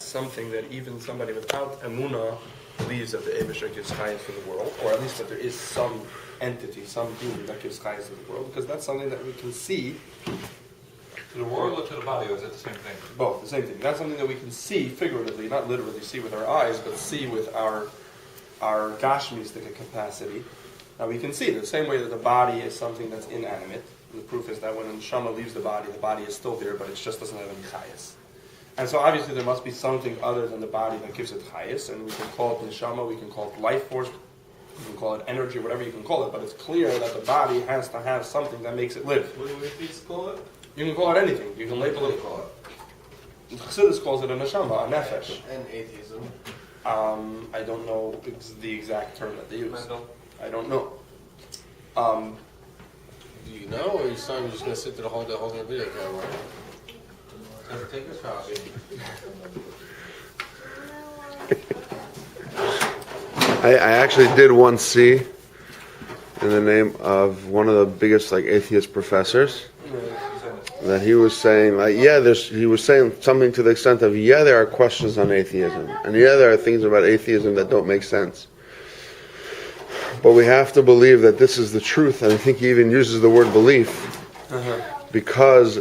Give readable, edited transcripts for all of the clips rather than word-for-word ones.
something that even somebody without emunah believes that the Eibusher gives chayes to the world, or at least that there is some entity, some being that gives chayes to the world, because that's something that we can see. To the world or to the body, or is it the same thing? Both, the same thing. That's something that we can see figuratively, not literally see with our eyes, but see with our gashmistic capacity. Now we can see the same way that the body is something that's inanimate. The proof is that when an neshama leaves the body is still there, but it just doesn't have any chayes. And so obviously there must be something other than the body that gives it chayes, and we can call it neshama, we can call it life force, you can call it energy, whatever you can call it, but it's clear that the body has to have something that makes it live. What do we call it? You can call it anything. You can label it. Chassidus calls it a neshama, a nefesh. And atheism. I don't know the exact term that they use. I don't know. Do you know, or are you just going to sit there holding a video camera? Take your shot. I actually did once see, in the name of one of the biggest atheist professors, that he was saying he was saying something to the extent of there are questions on atheism, and there are things about atheism that don't make sense, but we have to believe that this is the truth. And I think he even uses the word belief because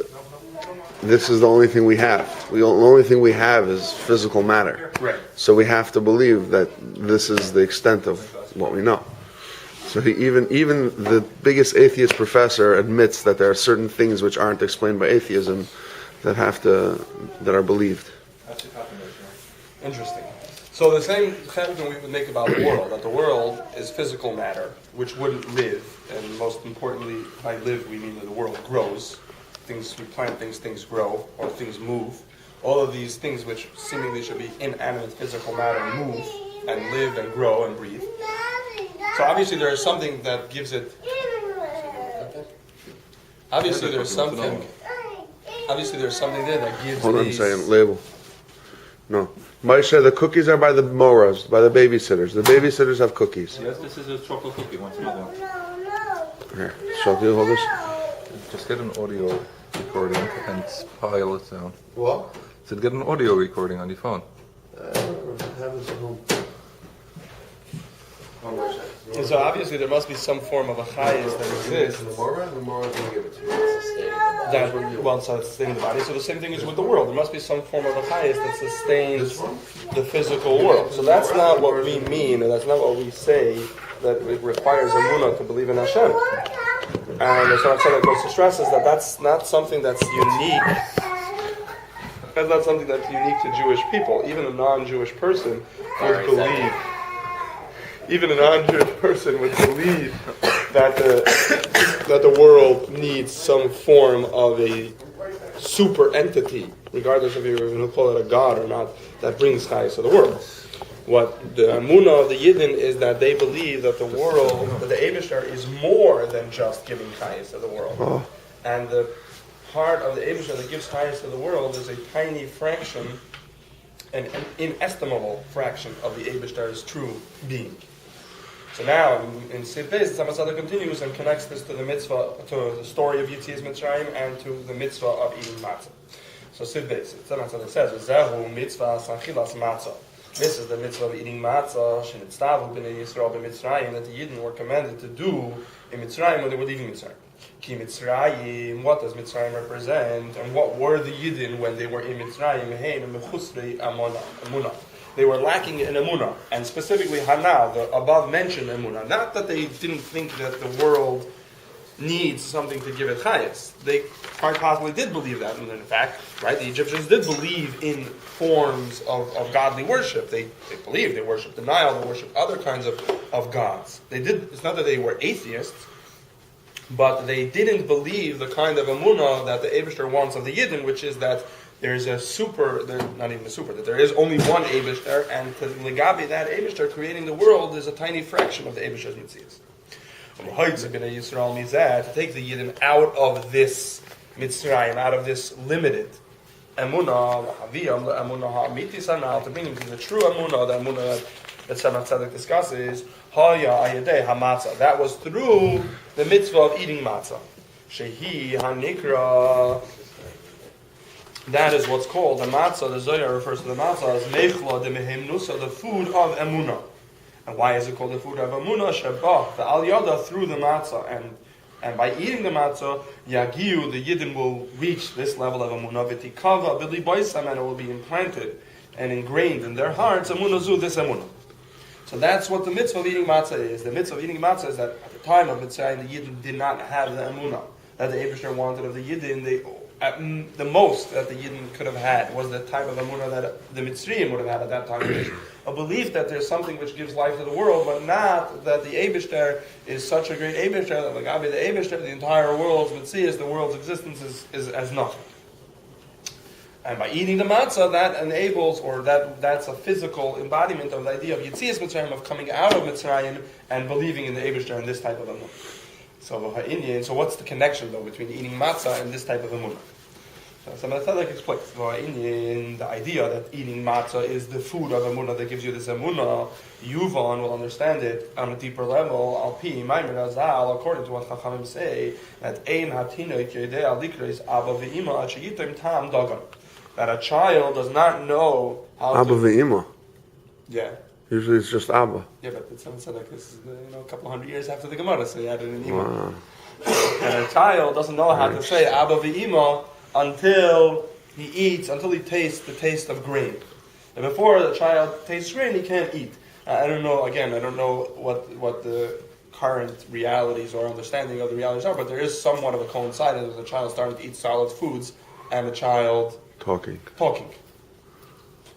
this is the only thing we have. The only thing we have is physical matter. Right. So we have to believe that this is the extent of what we know. So even the biggest atheist professor admits that there are certain things which aren't explained by atheism that are believed. Interesting. So the same statement we would make about the world, that the world is physical matter, which wouldn't live, and most importantly, by live we mean that the world grows. Things, we plant things, things grow, or things move. All of these things which seemingly should be inanimate physical matter move and live and grow and breathe. So obviously there is something that gives it. Obviously there's something there that gives. Hold on a second. Label. No. Moshe, the cookies are by the moras, by the babysitters. The babysitters have cookies. Yes, this is a chocolate cookie. Want another one? Here. So do you hold this? Just get an audio recording and pile it down. What? So get an audio recording on your phone. Have this at home. And so obviously there must be some form of a chayes that exists. The Mora going to give it to you. It's sustaining the body. That wants to sustain the body. So the same thing is with the world. There must be some form of a chayes that sustains the physical world. So that's not what we mean, and that's not what we say that it requires emunah to believe in Hashem. And the Shach Tzedek goes to stress is that that's not something that's unique. That's not something that's unique to Jewish people. Even a non-Jewish person would believe. Even a non-Jewish person would believe that the world needs some form of a super entity, regardless if you're going to call it a god or not, that brings chayes to the world. What the emunah of the Yidden is that they believe that the world, that the Eibusher is more than just giving chayes to the world. And the part of the Eibusher that gives chayes to the world is a tiny fraction, an inestimable fraction of the Eibusher's true being. So now, in Ois Beis, the Matzah continues and connects this to the mitzvah, to the story of Yetzias Mitzrayim and to the mitzvah of eating matzah. So Ois Beis, the Matzah says, "Zehu Mitzvas Chametz. This is the mitzvah of eating matzah, shenitztavu b'nei Yisrael b'Mitzrayim, that the Yidden were commanded to do in Mitzrayim when they were leaving Mitzrayim. Ki Mitzrayim, what does Mitzrayim represent? And what were the Yidden when they were in Mitzrayim? Hein mechusrei emunah. They were lacking in emunah, and specifically hana, the above mentioned emunah. Not that they didn't think that the world needs something to give it chayes. They quite possibly did believe that, and in fact, right, the Egyptians did believe in forms of godly worship. They believed, they worshipped the Nile, they worshipped other kinds of gods. They did. It's not that they were atheists, but they didn't believe the kind of emunah that the Eibusher wants of the Yidden, which is that there's not even a super, that there is only one Eibusher, and to legabi that Eibusher creating the world is a tiny fraction of the Eibusher's Mitzias. To take the Yidden out of this Mitzrayim, out of this limited emunah, to bring him to the true emunah, the emunah that Shemach Tzedek discusses, that was through the mitzvah of eating matzah. Shehi hanikra that is what's called the matzah. The Zohar refers to the matzah as mechla de mehemnusa, the food of emunah. And why is it called the food of emunah? Shebah, the al yada, through the matzah, and by eating the matzah, yagiu, the yidden will reach this level of emunah. V'tikava b'li boisam, and it will be implanted and ingrained in their hearts. Emunah zu, this emunah. So that's what the mitzvah of eating matzah is. The mitzvah of eating matzah is that at the time of Mitzrayim, the yidden did not have the emunah that the Eibusher wanted of the yidden. The most that the Yidden could have had was the type of emunah that the Mitzrayim would have had at that time. A belief that there's something which gives life to the world, but not that the Eibusher is such a great Eibusher that like Abi the Eibusher, the entire world's Mitzias, the world's existence is as nothing. And by eating the matzah, that enables, or that's a physical embodiment of the idea of Yitzias Mitzrayim, of coming out of Mitzrayim and believing in the Eibusher and this type of emunah. So what's the connection though between eating matzah and this type of emunah? So Matzah explains the idea that eating matzah is the food of emunah that gives you this emunah. Yuvan will understand it on a deeper level. Al pi maimer azal, according to what Chachamim say, that ein hatinoik yedei al likreis abba ve'ima ad sheyitem tam dagan. That a child does not know how Abba ve'ima. Yeah. Usually it's just Abba. Yeah, but it's like this is a couple hundred years after the Gemara, so you added an ima. Wow. And a child doesn't know how to say Abba ve'ima until he tastes the taste of grain. And before the child tastes grain, he can't eat. I don't know what the current realities or understanding of the realities are, but there is somewhat of a coincidence with the child starting to eat solid foods and the child Talking.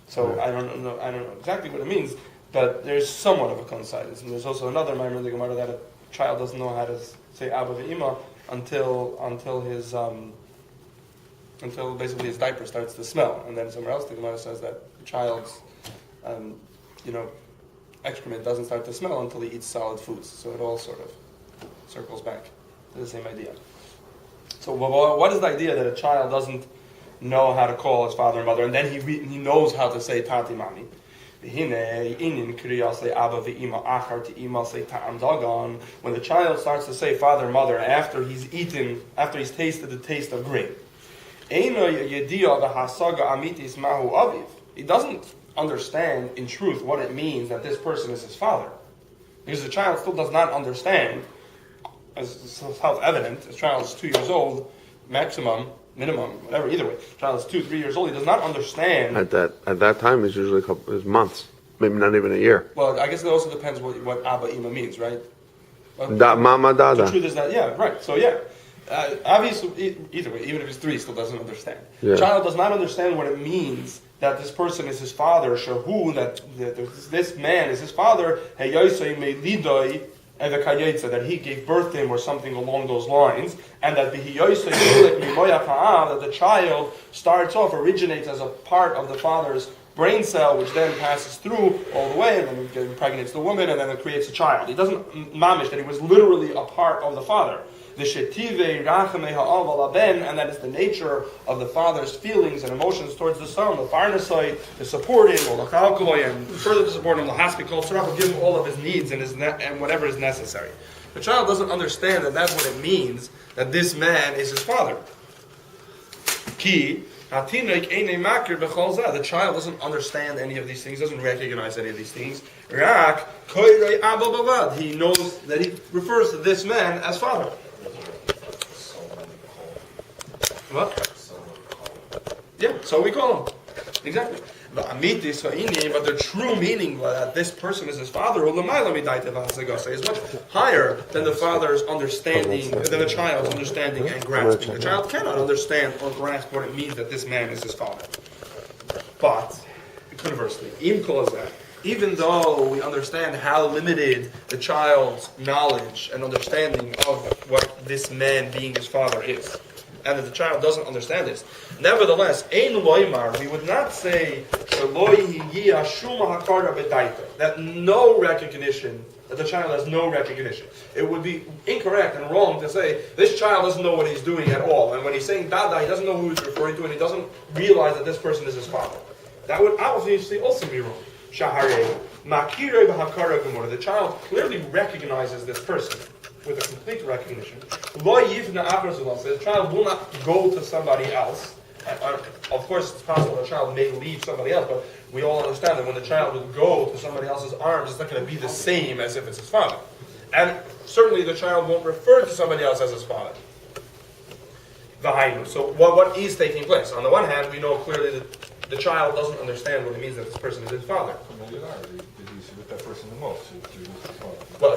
So I don't know exactly what it means, but there's somewhat of a coincidence. And there's also another mimer in the Gemara that a child doesn't know how to say Abba ve'ima until basically his diaper starts to smell. And then somewhere else the Gemara says that the child's excrement doesn't start to smell until he eats solid foods. So it all sort of circles back to the same idea. So what is the idea that a child doesn't know how to call his father and mother, and then he knows how to say Tati Mami? When the child starts to say father and mother after he's tasted the taste of grain, he doesn't understand in truth what it means that this person is his father, because the child still does not understand, as is self-evident. The child is 2 years old, minimum, whatever, either way. The child is 2-3 years old, he does not understand. At that time, it's usually it's months, maybe not even a year. Well, I guess it also depends what Abba Ima means, right? Mama Dada. The truth is that, yeah, right. So yeah, obviously, either way, even if he's 3, he still doesn't understand. Yeah. The child does not understand what it means that this person is his father, Shahu, that this man is his father, that he gave birth to him or something along those lines, and that the child originates as a part of the father's brain cell, which then passes through all the way, and then it impregnates the woman, and then it creates a child. He doesn't mamish that he was literally a part of the father. The shetive rachamei ha'av ben, and that is the nature of the father's feelings and emotions towards the son. The farnasai, to support him, or l'chalkoloi, and further to support him, l'haspikol tzarach, will give him all of his needs and whatever is necessary. The child doesn't understand that that's what it means, that this man is his father. Ki, the child doesn't understand any of these things, doesn't recognize any of these things. He knows that he refers to this man as father. What? Yeah, so we call him. Exactly. But the true meaning that this person is his father is much higher than the father's understanding, than the child's understanding and grasping. The child cannot understand or grasp what it means that this man is his father. But, conversely, even though we understand how limited the child's knowledge and understanding of what this man being his father is, and that the child doesn't understand this, nevertheless, we would not say that no recognition, that the child has no recognition. It would be incorrect and wrong to say this child doesn't know what he's doing at all, and when he's saying Dada, he doesn't know who he's referring to, and he doesn't realize that this person is his father. That would obviously also be wrong. The child clearly recognizes this person with a complete recognition. The child will not go to somebody else Of course, it's possible the child may leave somebody else, but we all understand that when the child would go to somebody else's arms, it's not going to be the same as if it's his father. And certainly the child won't refer to somebody else as his father. So what is taking place? On the one hand, we know clearly that the child doesn't understand what it means that this person is his father. Familiarity. Did you see with that person the most? Well,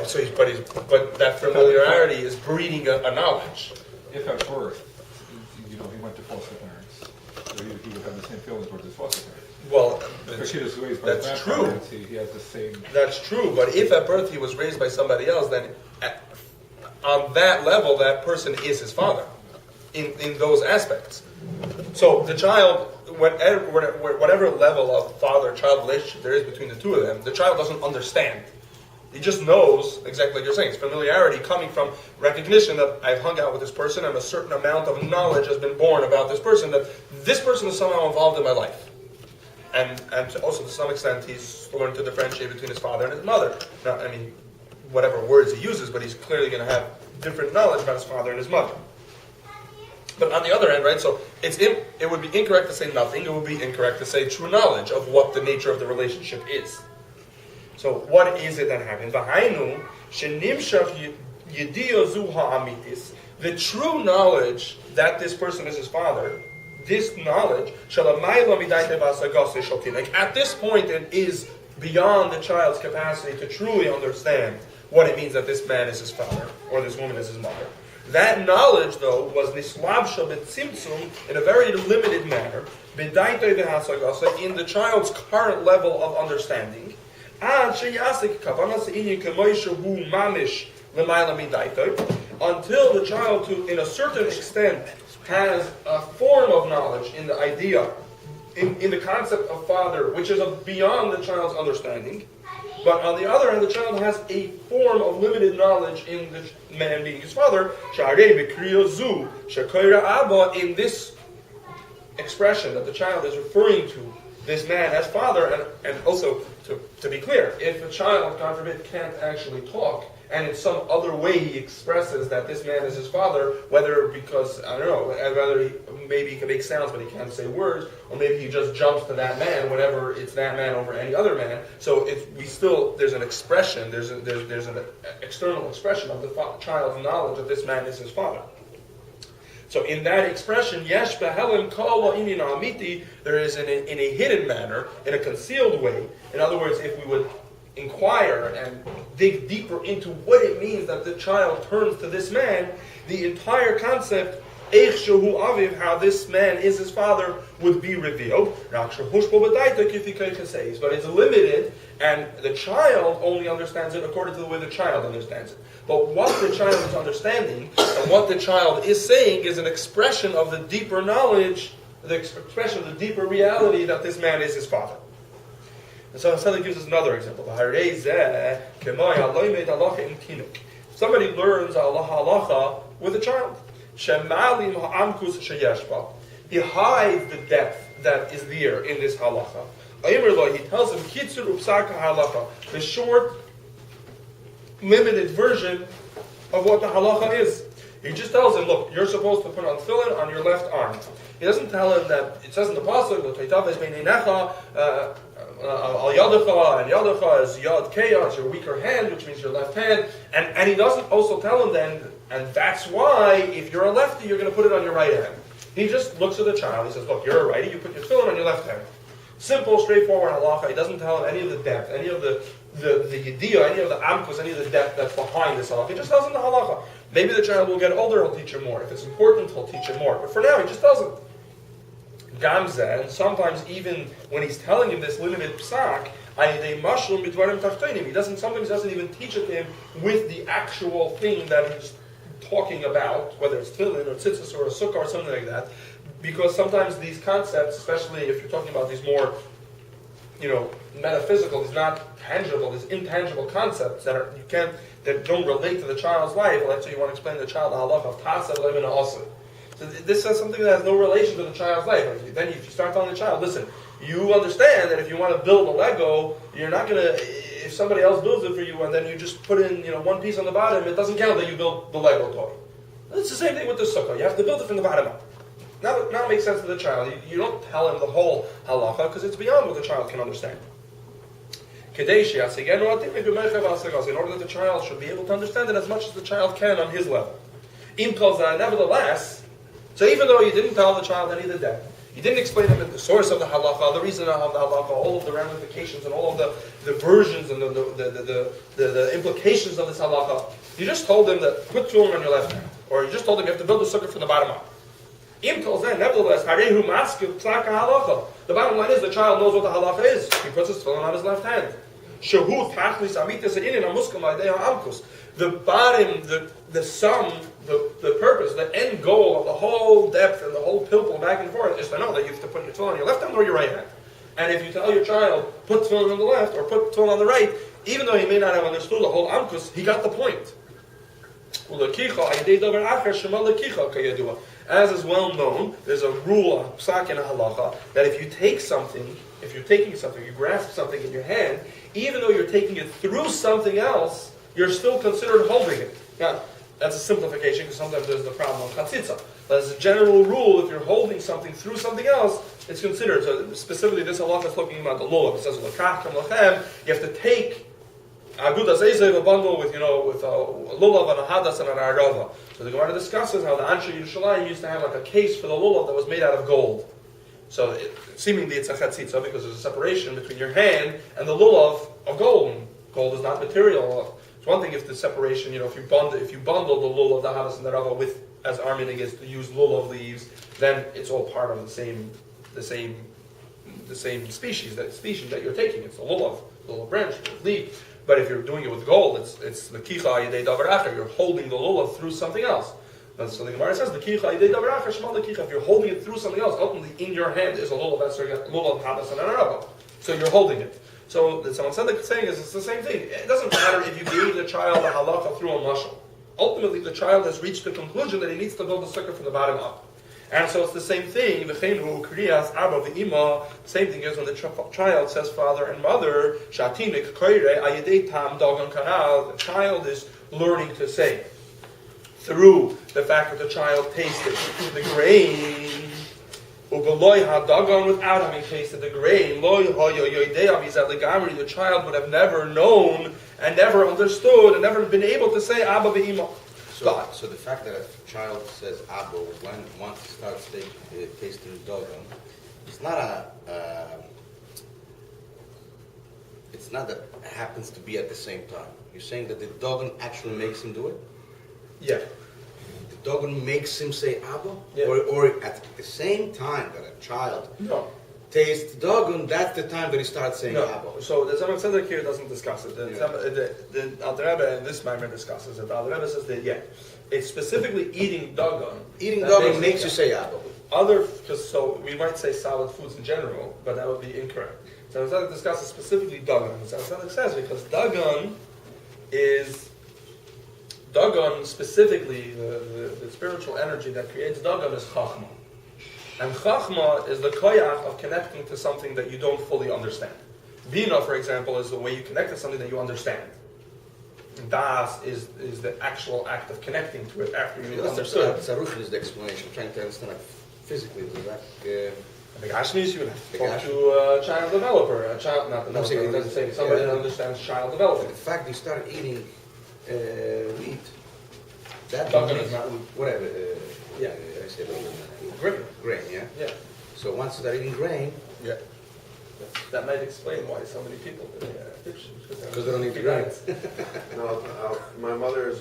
but that familiarity is breeding a knowledge. If at birth, he went to foster parents, so he would have the same feelings towards his foster parents. Well, If he was raised by his that's true. grandparents, he has the same. That's true, but if at birth he was raised by somebody else, then on that level, that person is his father, in those aspects. So the child, whatever level of father-child relationship there is between the two of them, the child doesn't understand. He just knows, exactly like you're saying, it's familiarity coming from recognition that I've hung out with this person and a certain amount of knowledge has been born about this person, that this person is somehow involved in my life. And also, to some extent, he's learned to differentiate between his father and his mother. Now, I mean, whatever words he uses, but he's clearly going to have different knowledge about his father and his mother. But on the other hand, right, so it would be incorrect to say nothing. It would be incorrect to say true knowledge of what the nature of the relationship is. So what is it that happened? The true knowledge that this person is his father, this knowledge, like at this point it is beyond the child's capacity to truly understand what it means that this man is his father, or this woman is his mother. That knowledge, though, was nislabsha b'tzimtzum in a very limited manner, in the child's current level of understanding, until the child, in a certain extent, has a form of knowledge in the idea, in the concept of father, which is beyond the child's understanding. But on the other hand, the child has a form of limited knowledge in the man being his father. In this expression that the child is referring to this man as father, and also, to be clear, if a child, God forbid, can't actually talk, and in some other way he expresses that this man is his father, whether because, I don't know, whether maybe he can make sounds but he can't say words, or maybe he just jumps to that man, whatever, it's that man over any other man. So there's an expression, there's an external expression of the child's knowledge that this man is his father. So in that expression, yesh behelim kol ha'inyan ha'amiti, there is in a hidden manner, in a concealed way. In other words, if we would inquire and dig deeper into what it means that the child turns to this man, the entire concept, eich shehu aviv, how this man is his father, would be revealed. But it's limited, and the child only understands it according to the way the child understands it. But what the child is understanding and what the child is saying is an expression of the deeper knowledge, the expression of the deeper reality that this man is his father. And so Chassidus gives us another example. Somebody learns halacha with a child. He hides the depth that is there in this halacha. He tells him, the short, limited version of what the halacha is. He just tells him, look, you're supposed to put on tefillin on your left arm. He doesn't tell him that, it says in the pasuk, al yadacha, and yadacha is yad keya, it's your weaker hand, which means your left hand. And he doesn't also tell him then, and that's why, if you're a lefty, you're going to put it on your right hand. He just looks at the child, he says, look, you're a righty, you put your tefillin on your left hand. Simple, straightforward halacha. He doesn't tell him any of the depth, any of the yediyah, any of the amkus, any of the depth that's behind this halacha. He just tells him the halacha. Maybe the child will get older, he'll teach him more. If it's important, he'll teach him more. But for now, he just doesn't. Gamza, and sometimes even when he's telling him this limited psak, he sometimes doesn't even teach it to him with the actual thing that he's talking about, whether it's tefillin or tzitzis or a sukkah or something like that, because sometimes these concepts, especially if you're talking about these more, metaphysical, these not tangible, these intangible concepts that don't relate to the child's life. Let's say you want to explain to the child the halacha of tasa v'lemin also. So this is something that has no relation to the child's life. Then if you start telling the child, listen, you understand that if you want to build a Lego, you're not going to, if somebody else builds it for you and then you just put in, one piece on the bottom, it doesn't count that you built the Lego toy. It's the same thing with the sukkah. You have to build it from the bottom up. Now it makes sense to the child. You don't tell him the whole halacha because it's beyond what the child can understand. In order that the child should be able to understand it as much as the child can on his level. Nevertheless, so even though you didn't tell the child any of the debt, you didn't explain to him the source of the halacha, the reason of the halacha, all of the ramifications and all of the versions and the implications of this halacha, you just told him that put tefillin on your left hand. Or you just told him you have to build the sukkah from the bottom up. Nevertheless, the bottom line is the child knows what the halacha is. He puts his tefillin on his left hand. The bottom, the sum, the purpose, the end goal of the whole depth and the whole pilpul back and forth is to know that you have to put your tefillin on your left hand or your right hand. And if you tell your child, put tefillin on the left or put tefillin on the right, even though he may not have understood the whole amkus, he got the point. As is well known, there's a rule, a psak and a halacha, that if you're taking something, you grasp something in your hand, even though you're taking it through something else, you're still considered holding it. Now, that's a simplification because sometimes there's the problem of chatzitza. But as a general rule, if you're holding something through something else, it's considered. So specifically, this halacha is talking about the lulav. It says l'kach lachem. You have to take agudas ezev, a bundle with a lulav and a hadas and an arava. So the Gemara discusses how the Anshe Yerushalayim used to have like a case for the lulav that was made out of gold. So seemingly it's a chatzitza because there's a separation between your hand and the lulav of gold. Gold is not material. It's one thing if the separation, if you bundle the lulav, the hadas and the rava with, as arminig is to use lulav leaves, then it's all part of the same species that you're taking. It's a lulav branch, leaf. But if you're doing it with gold, it's the kicha yedei davar acher. You're holding the lulav through something else. So the Gemara says the kicha yedei davar acher shema the kicha. If you're holding it through something else, ultimately in your hand is a lulav hadas and an arava. So you're holding it. So someone said the saying is it's the same thing. It doesn't matter if you gave the child a halacha through a mashal. Ultimately, the child has reached the conclusion that he needs to build the sukkah from the bottom up. And so it's the same thing. The same thing is when the child says father and mother. The child is learning to say through the fact that the child tasted the grain. Without having tasted the grain, the child would have never known and never understood and never been able to say Abba ve'ima. So the fact that a child says Abba once he starts tasting dogon, it's not that it happens to be at the same time. You're saying that the dogon actually makes him do it? Yeah. Dogon makes him say Abba? Yeah. Or at the same time that a child tastes dogon, that's the time that he starts saying Abba? So the Tzemach Tzedek here doesn't discuss it. The Alter Rebbe in this Maimer discusses it. The Alter Rebbe says that, it's specifically eating dogon. Eating dogon makes you say Abba. So we might say solid foods in general, but that would be incorrect. So Tzedek discusses specifically dogon. So Tzedek says because dogon specifically, the spiritual energy that creates dogon is chachma. And chachma is the koyach of connecting to something that you don't fully understand. Bina, for example, is the way you connect to something that you understand. Das is the actual act of connecting to it after you understood. Sarush is the explanation. I'm trying to understand physically. The Gashmis, you would have to talk to a child developer. Not developer, it doesn't say somebody that understands child development. The fact you start eating wheat, that is not wheat. Whatever. I said grain. Yeah. So once you start eating grain, that might explain why so many people do addictions because they don't eat grain. My mother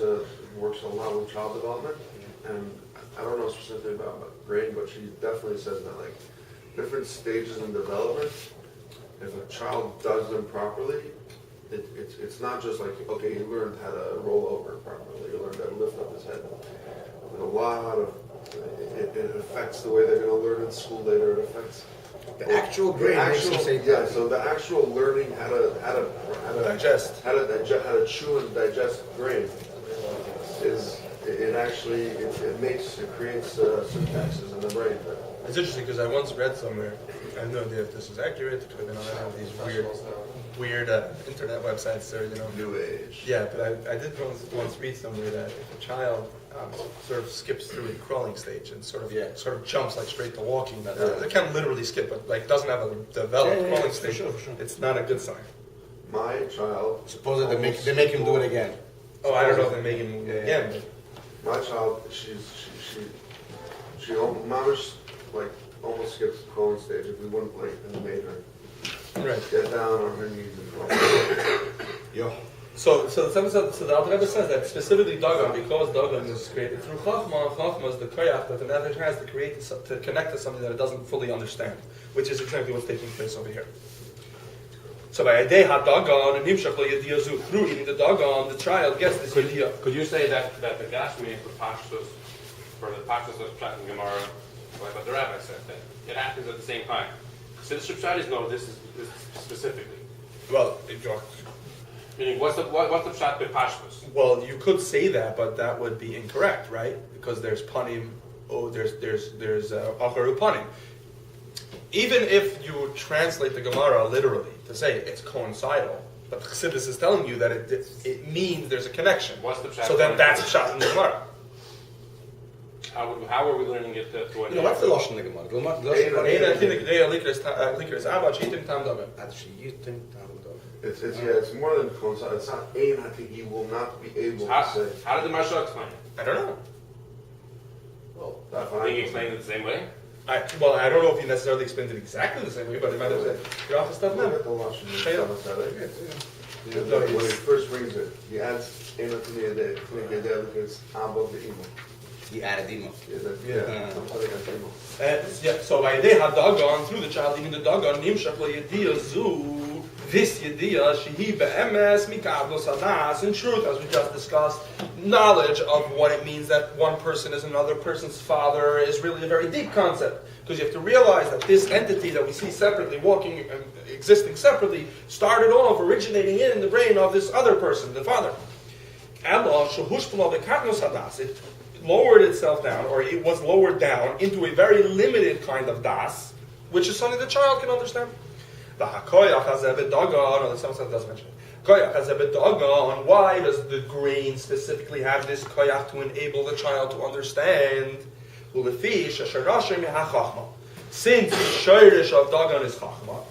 works a lot with child development, and I don't know specifically about grain, but she definitely says that like different stages in development, if a child does them properly, it's not just like, okay, you learned how to roll over properly, you learned how to lift up his head. There's a lot of, it affects the way they're going to learn in school later, it affects the actual grain makes them say so the actual learning how to digest, how to chew and digest grain is it creates syntaxes in the brain. It's interesting because I once read somewhere, I have no idea if this is accurate, it could have been on these weird weird internet websites or New age. Yeah, but I did once read somewhere that if a child sort of skips through a crawling stage and sort of jumps like straight to walking, that they can literally skip, but like doesn't have a developed crawling stage. For sure. It's not a good sign. My child. Supposedly they make him do it again. Oh, I don't know if they make him move again. My child, she almost almost skips the crawling stage if we wouldn't have made her Right. get down on her knees and crawl. Yo. So the Alter Rebbe says that specifically Dagon, because Dagon is created through Chachma, and Chachma is the koyach that the Nefesh has to create, to connect to something that it doesn't fully understand, which is exactly what's taking place over here. So by Adei HaDagon and Nimshach Lo Yediyah Zu, through eating the Dagon, the child gets this Yediyah. Could you say that the Gashmi for Pashtus, for the Pashtus of Pshat and Gemara, like what the rabbi said, that it happens at the same time? So the Shad is no, this is specifically. Well, Meaning, what's the Pshat with Pashtus? well, you could say that, but that would be incorrect, right? Because there's panim, there's acharu panim. Even if you translate the Gemara literally to say it's coincidental, but Chassidus is telling you that it means there's a connection. What's the Pshat? So then that's Pshat in the Gemara. How are we learning it to You know, what's the Lashon in the Gemara? The It's more than coincide. It's not ain. I think he will not be able to say. How did the Marsha explain it? I don't know. Well, I think he explained it the same way. I don't know if he necessarily explained it exactly the same way, but it might have said, you're off the stuff now. When he first brings it, he adds ain to the day. It's above the evil. He added Dima. So by they had Dagon through the child eating the Dagon, Nimshach Lo Yediyah Zu, this Yediyah, Shehi Be'emes Mikablos Hadas, in truth, as we just discussed, knowledge of what it means that one person is another person's father is really a very deep concept. Because you have to realize that this entity that we see separately, walking and existing separately, started off originating in the brain of this other person, the father. Allah, Shehushpala Be'katnos Hadas, it lowered itself down, or it was lowered down into a very limited kind of das, which is something the child can understand. The hakoyach hazeh b'dagon, or some does mention it. Koyach hazeh b'dagon. Why does the grain specifically have this koyach to enable the child to understand? Ulefi shesharashim hachachma. Since the shirish of dagon is chachma,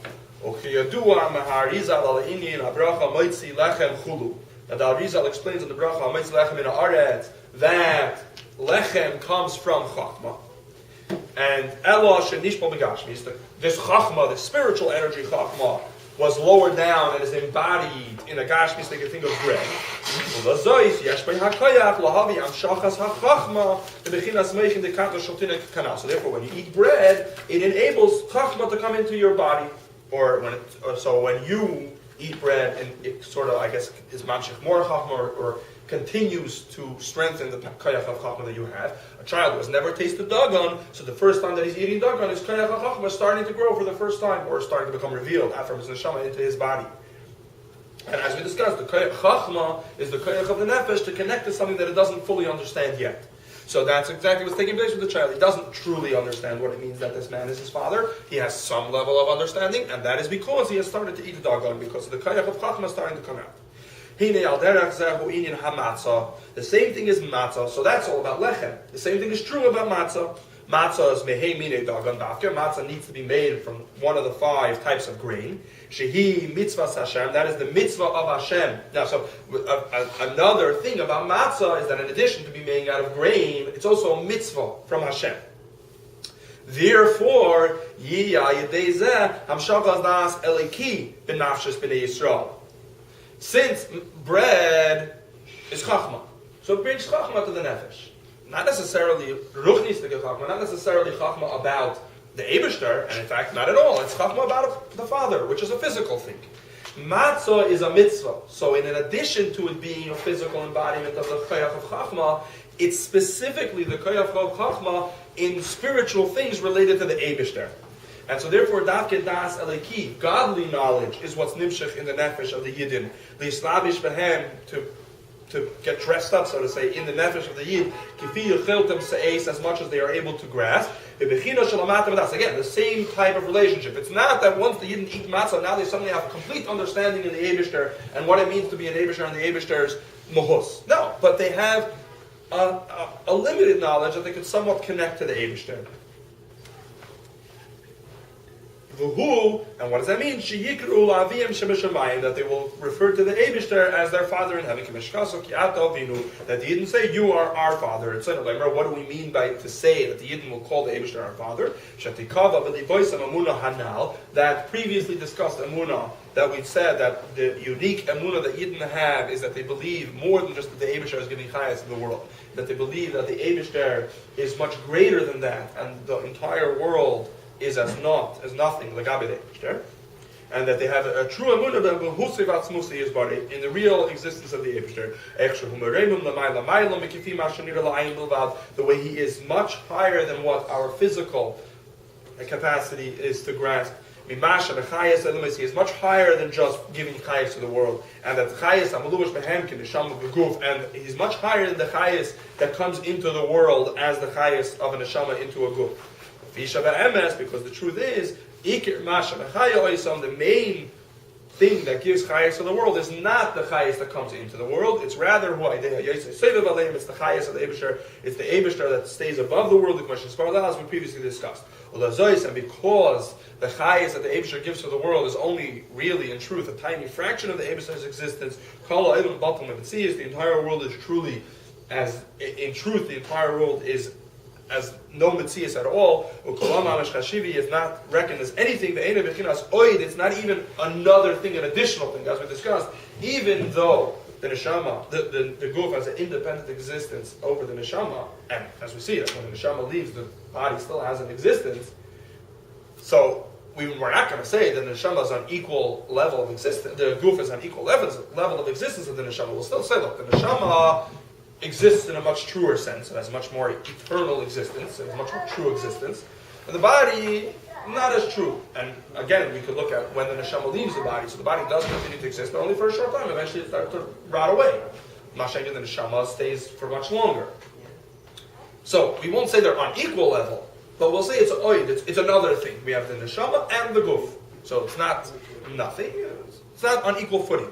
ochiyadua maharizal al inyan abracha moitzi lechem chulu. Now the Arizal explains in the bracha moitzi lechem in Aretz that lechem comes from chachma, and Elah shenishpal begashmis. This chachma, the spiritual energy chachma, was lowered down and is embodied in a gashmis. They can think of bread. So therefore, when you eat bread, it enables chachma to come into your body, or when you eat bread, and it sort of, I guess, is manshich more chachma, or continues to strengthen the koyach of chachma that you have. A child who has never tasted dagon, so the first time that he's eating dagon, his koyach of chachma is starting to grow for the first time, or starting to become revealed from his neshama into his body. And as we discussed, the koyach chachma is the koyach of the nefesh to connect to something that it doesn't fully understand yet. So that's exactly what's taking place with the child. He doesn't truly understand what it means that this man is his father. He has some level of understanding, and that is because he has started to eat the dagon, because the koyach of chachma is starting to come out. The same thing is matzah, so that's all about lechem. The same thing is true about matzah. Matzah is mehei mine dagan dafka. Matzah needs to be made from one of the 5 types of grain. Shehi Mitzvas Hashem, that is the mitzvah of Hashem. Now, so another thing about matzah is that in addition to being made out of grain, it's also a mitzvah from Hashem. Therefore, Yiyah Yedei Zeh Hamshachas Das Eliki B'nafshis B'nei Yisrael. Since bread is chachma, so it brings chachma to the nefesh. Not necessarily ruchnistic chachma, not necessarily chachma about the Eibishter, and in fact, not at all. It's chachma about the father, which is a physical thing. Matzah is a mitzvah, so in addition to it being a physical embodiment of the koyach of chachma, it's specifically the koyach of chachma in spiritual things related to the Eibishter. And so therefore, Davke Das Eleki, godly knowledge, is what's nimshach in the nefesh of the Yidden. L'yislavish behem, to to get dressed up, so to say, in the nefesh of the Yid, kifi yuchiltem se'es, as much as they are able to grasp. Again, the same type of relationship. It's not that once the Yidden eat matzah, now they suddenly have complete understanding in the Eibishter and what it means to be an Eibishter and the Eibishter's mohus. No, but they have a limited knowledge that they can somewhat connect to the Eibishter. And what does that mean? That they will refer to the Eibishter as their father in heaven. That the Yidden say, you are our father. And so, what do we mean by to say that the Yidden will call the Eibishter our father? That previously discussed Emunah, that we said that the unique Emunah that Yidden have is that they believe more than just that the Eibishter is giving chayas in the world. That they believe that the Eibishter is much greater than that, and the entire world is as nothing, and that they have a true emunah in the real existence of the Eibishter. The way he is much higher than what our physical capacity is to grasp. He is much higher than just giving chayas to the world, and that and he's much higher than the chayas that comes into the world as the chayas of a neshama into a guf. Because the truth is, the main thing that gives chayas to the world is not the chayas that comes into the world. It's rather it's the chayas of the Eibishter. It's the Eibishter that stays above the world, as we previously discussed. And because the chayas that the Eibishter gives to the world is only really, in truth, a tiny fraction of the Eibishter's existence, the entire world is truly, as in truth, the entire world is as no Metzias at all. Is not reckoned as anything. It's not even another thing, an additional thing, as we discussed. Even though the neshama, the guf has an independent existence over the neshama, and as we see it, when the neshama leaves, the body still has an existence. So we're not going to say that the neshama is on equal level of existence. The guf is on equal level of existence of the neshama. We'll still say, look, the neshama exists in a much truer sense. It has a much more eternal existence. It has a much more true existence. And the body, not as true. And again, we could look at when the neshama leaves the body. So the body does continue to exist, but only for a short time. Eventually it starts to rot away. Mashiach, the neshama stays for much longer. So we won't say they're on equal level, but we'll say it's oid. It's another thing. We have the neshama and the guf. So it's not nothing. It's not on equal footing.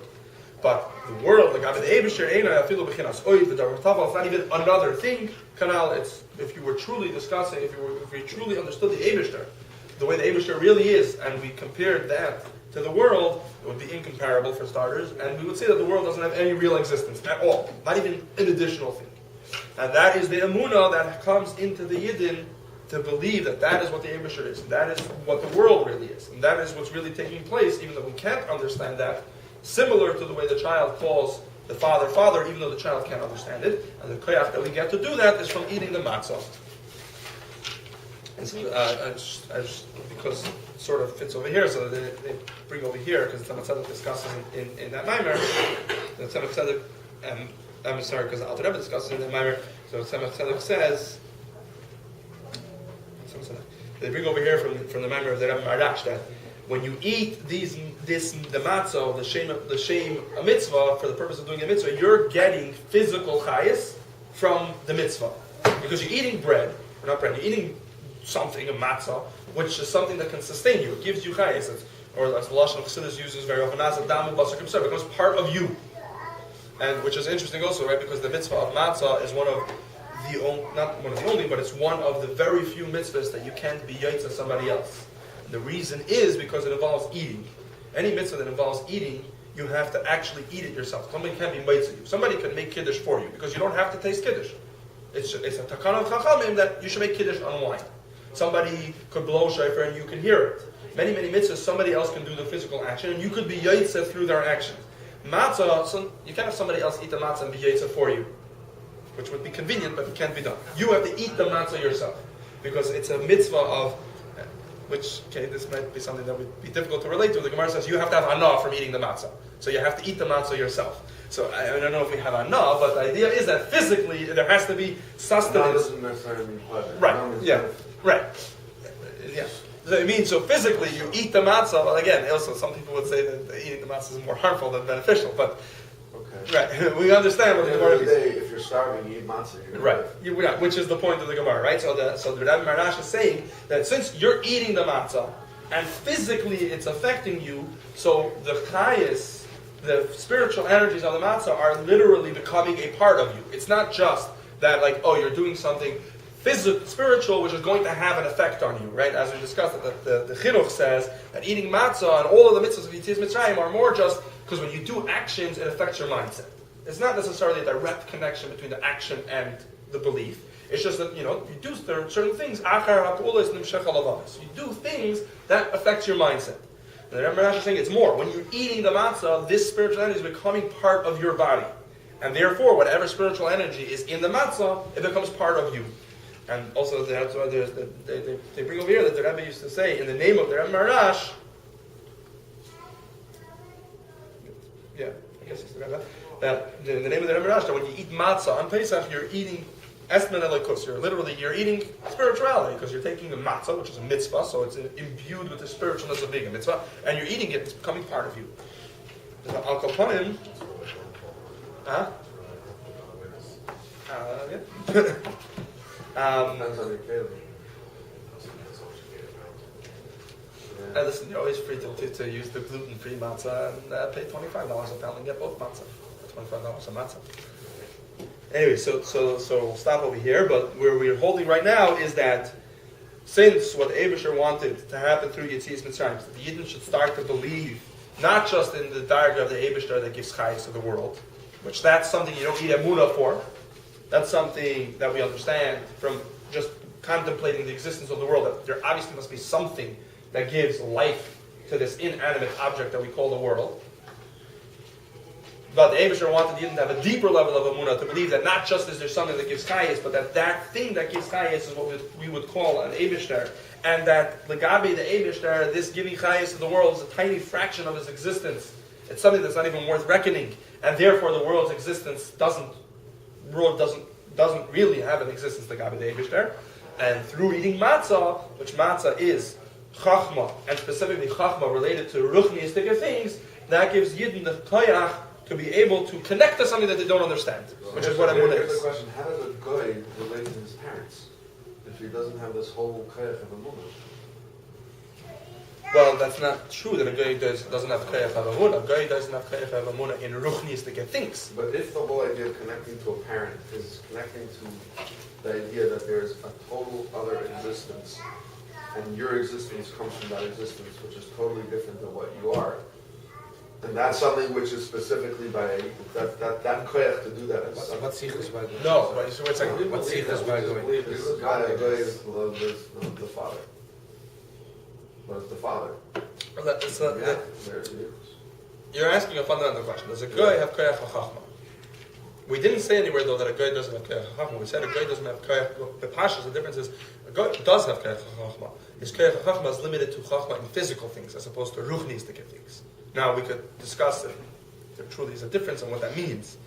But the world, the Eibishter, it's not even another thing. Kanal, it's if you were truly discussing, if we truly understood the Eibishter, the way the Eibishter really is, and we compared that to the world, it would be incomparable for starters, and we would say that the world doesn't have any real existence at all, not even an additional thing. And that is the emunah that comes into the Yidden to believe that that is what the Eibishter is, and that is what the world really is, and that is what's really taking place, even though we can't understand that. Similar to the way the child calls the father, father, even though the child can't understand it. And the koyach that we get to do that is from eating the matzah. And so, because it sort of fits over here, so they bring over here, because the Tzemach Tzedek discusses in that mimer. The Tzemach Tzedek, I'm sorry, because the Alter Rebbe discusses in that mimer. So Tzemach Tzedek says, they bring over here from the mimer of the Rebbe Marash that when you eat the matzah, the shem a mitzvah, for the purpose of doing a mitzvah, you're getting physical chayas from the mitzvah. Because you're eating bread, or not bread, you're eating something, a matzah, which is something that can sustain you. It gives you chayas. Or as the Lashon Chassidus uses very often, it becomes part of you. And which is interesting also, right? Because the mitzvah of matzah is not one of the only, but it's one of the very few mitzvahs that you can't be yaitza somebody else. The reason is because it involves eating. Any mitzvah that involves eating, you have to actually eat it yourself. Somebody can't be mitzvah you. Somebody can make kiddush for you because you don't have to taste kiddush. It's a takana of chachamim that you should make kiddush on wine. Somebody could blow shofar and you can hear it. Many mitzvahs, somebody else can do the physical action and you could be yaitza through their action. Matzah, so you can't have somebody else eat the matzah and be yaitza for you, which would be convenient, but it can't be done. You have to eat the matzah yourself because it's a mitzvah of. Which, okay, this might be something that would be difficult to relate to. The Gemara says you have to have anah from eating the matzah. So you have to eat the matzah yourself. So I don't know if we have anah, but the idea is that physically there has to be sustenance. Doesn't necessarily mean pleasure. Right, yeah, right. Yeah. So physically you eat the matzah. Well, again, also some people would say that eating the matzah is more harmful than beneficial, but Okay. Right. We understand what At the the end Gemara of the means. day, if you're starving, you eat matzah. You're gonna Right, live. yeah, which is the point of the Gemara, right? So the Rebbe Marash is saying that since you're eating the matzah and physically it's affecting you, so the chayis, the spiritual energies of the matzah are literally becoming a part of you. It's not just that like, oh, you're doing something physical, spiritual, which is going to have an effect on you, right? As we discussed, the Chinuch says that eating matzah and all of the mitzvahs of Yetzias Mitzrayim are more just because when you do actions, it affects your mindset. It's not necessarily a direct connection between the action and the belief. It's just that, you do certain things. You do things that affect your mindset. And the Rebbe Marash is saying it's more. When you're eating the matzah, this spiritual energy is becoming part of your body. And therefore, whatever spiritual energy is in the matzah, it becomes part of you. And also, that's why they bring over here that the Rebbe used to say, in the name of the Rebbe Marash, yeah, I guess it's the Rebbe, that in the name of the Rebbe Marash, that when you eat matzah on Pesach, you're eating esmen elikus. You're eating spirituality, because you're taking the matzah, which is a mitzvah, so it's imbued with the spiritualness of being a mitzvah, and you're eating it, it's becoming part of you. Al Kapanim, yeah. Depends on your kid. Listen, you're always free to use the gluten-free matzah and pay $25 a pound and get both matzah. $25 a matzah. Anyway, so we'll stop over here, but where we're holding right now is that since what the Eibusher wanted to happen through Yetzias Mitzrayim, that the Yidden should start to believe not just in the darga of the Eibusher that gives chayes to the world, which that's something you don't need emunah for. That's something that we understand from just contemplating the existence of the world, that there obviously must be something that gives life to this inanimate object that we call the world. But the Eibusher wanted Yidden to have a deeper level of emunah, to believe that not just is there something that gives chayes, but that thing that gives chayes is what we would call an Eibusher, and that legabe the Eibusher, this giving chayes to the world is a tiny fraction of his existence. It's something that's not even worth reckoning, and therefore the world's existence doesn't really have an existence legabe the Eibusher. And through eating matzah, which matzah is chachma, and specifically chachma related to ruchniistic things, that gives Yidden the koyach to be able to connect to something that they don't understand, which is what emunah Here's the is. question: how does a goy relate to his parents if he doesn't have this whole koyach of emunah? Well, that's not true that a guy doesn't have koyach of emunah. A guy doesn't have koyach of emunah in ruchniistic things. But if the whole idea of connecting to a parent is connecting to the idea that there's a total other existence, and your existence comes from that existence, which is totally different than what you are, and that's something which is specifically by that koyach to do that is something. What's Sichus by doing? No, but it's like What's Sichus by doing? God, a goy is the father. What is the father? You're asking a fundamental question. Does a guy have koyach chachma? We didn't say anywhere though that a guy doesn't have koyach chachma. We said a guy doesn't have koyach. The pashas, the difference is a guy does have koyach chachma. His koyach chachma is limited to chachma in physical things as opposed to ruchnistic things. Now we could discuss if there truly is a difference in what that means.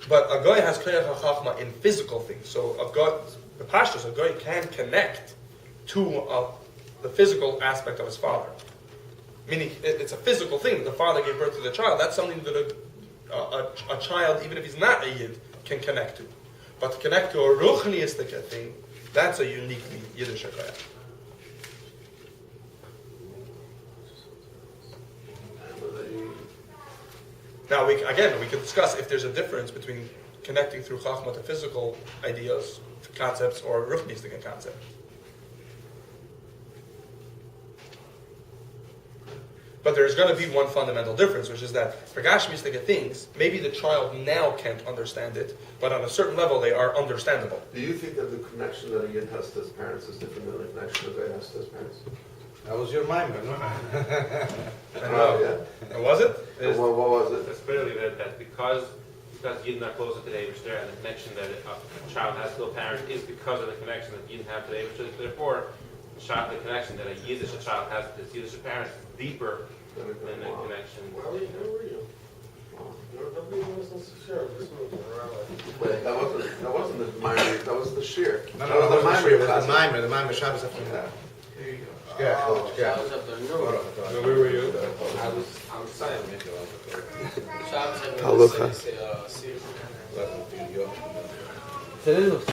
But a guy has koyach chachma in physical things. So a guy, the pashas, a guy can connect to the physical aspect of his father. Meaning, it's a physical thing. The father gave birth to the child. That's something that a child, even if he's not a Yid, can connect to. But to connect to a ruchniistic thing, that's a uniquely Yiddish koyach. Now, we can discuss if there's a difference between connecting through chachma to physical ideas, concepts, or ruchniistic concepts. But there's going to be one fundamental difference, which is that for gashmistic things, maybe the child now can't understand it, but on a certain level they are understandable. Do you think that the connection that a Yid has to his parents is different than the connection that a guy has to his parents? That was your mind, no? Yeah. And was it? What was it? It's clearly that because Yidden are closer to the Eibusher, and the connection that a child has to a parent is because of the connection that Yidden have to the Eibusher. Therefore, the connection that a Yiddish child has to his Yiddish parents is deeper than the connection. Wait, that wasn't the Maimer, that was the Shiur. No, That was the Maimer class. The Maimer Shabbos afternoon. There you go. Yeah, Shabbos afternoon. Where were you? I was outside. Halucha. Welcome to New York.